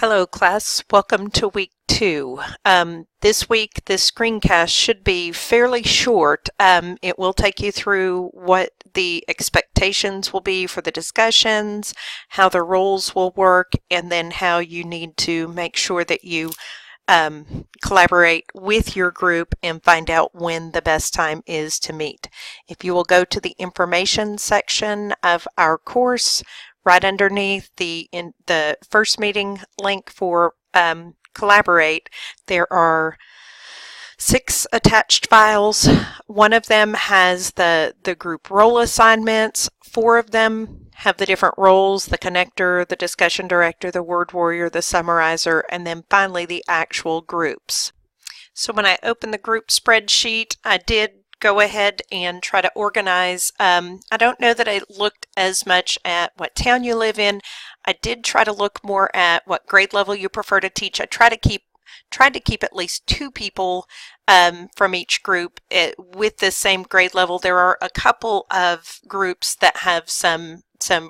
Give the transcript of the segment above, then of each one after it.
Hello class, welcome to week 2. This week this screencast should be fairly short. It will take you through what the expectations will be for the discussions, how the roles will work, and then how you need to make sure that you collaborate with your group and find out when the best time is to meet. If you will go to the information section of our course, right underneath the first meeting link for Collaborate, there are 6 attached files. One of them has the group role assignments. 4 of them have the different roles: the connector, the discussion director, the word warrior, the summarizer, and then finally the actual groups. So when I opened the group spreadsheet, I did go ahead and try to organize. I don't know that I looked as much at what town you live in. I did try to look more at what grade level you prefer to teach. I tried to keep at least 2 people from each group with the same grade level. There are a couple of groups that have some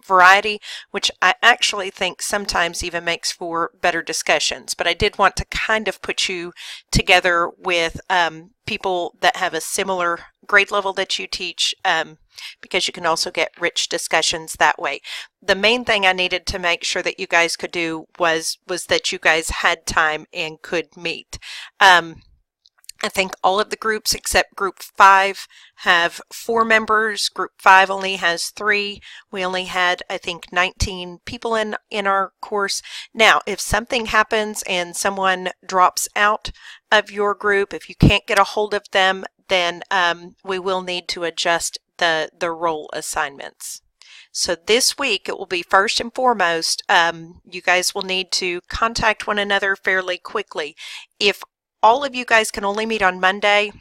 variety, which I actually think sometimes even makes for better discussions. But I did want to kind of put you together with people that have a similar grade level that you teach, because you can also get rich discussions that way. The main thing I needed to make sure that you guys could do was that you guys had time and could meet. I think all of the groups except group 5 have 4 members. Group 5 only has 3. We only had, I think, 19 people in our course. Now, if something happens and someone drops out of your group, if you can't get a hold of them, then we will need to adjust the role assignments. So this week it will be first and foremost, you guys will need to contact one another fairly quickly. If all of you guys can only meet on Monday,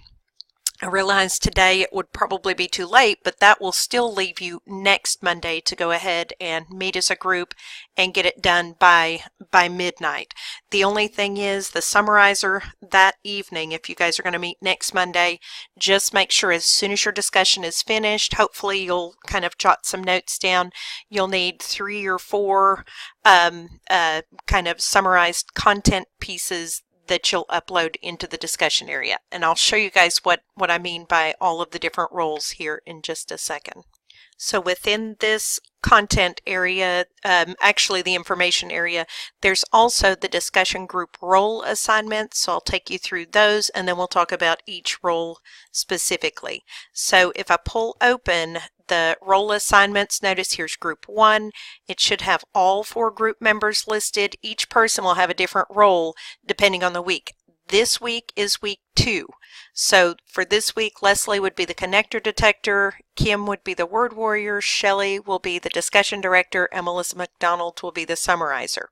I realize today it would probably be too late, but that will still leave you next Monday to go ahead and meet as a group and get it done by midnight. The only thing is the summarizer that evening, if you guys are going to meet next Monday, just make sure as soon as your discussion is finished, hopefully you'll kind of jot some notes down. You'll need 3 or 4 kind of summarized content pieces that you'll upload into the discussion area. And I'll show you guys what I mean by all of the different roles here in just a second. So within this content area, actually the information area, there's also the discussion group role assignments. So I'll take you through those and then we'll talk about each role specifically. So if I pull open the role assignments, notice here's group 1. It should have all 4 group members listed. Each person will have a different role depending on the week. This week is week 2. So for this week, Leslie would be the connector detector, Kim would be the word warrior, Shelley will be the discussion director, and Melissa McDonald will be the summarizer.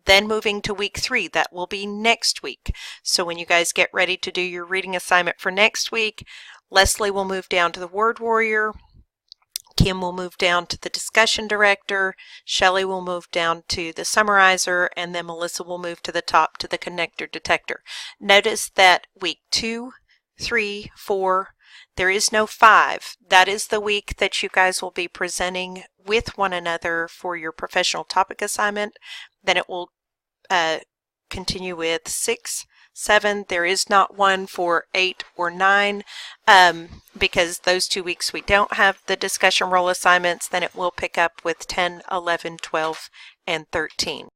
Then moving to week 3, that will be next week. So when you guys get ready to do your reading assignment for next week, Leslie will move down to the word warrior, Kim will move down to the discussion director, Shelley will move down to the summarizer, and then Melissa will move to the top to the connector detector. Notice that week 2, 3, 4, there is no 5. That is the week that you guys will be presenting with one another for your professional topic assignment. Then it will continue with 6, 7. There is not one for 8 or 9 because those 2 weeks we don't have the discussion role assignments. Then it will pick up with 10, 11, 12, and 13.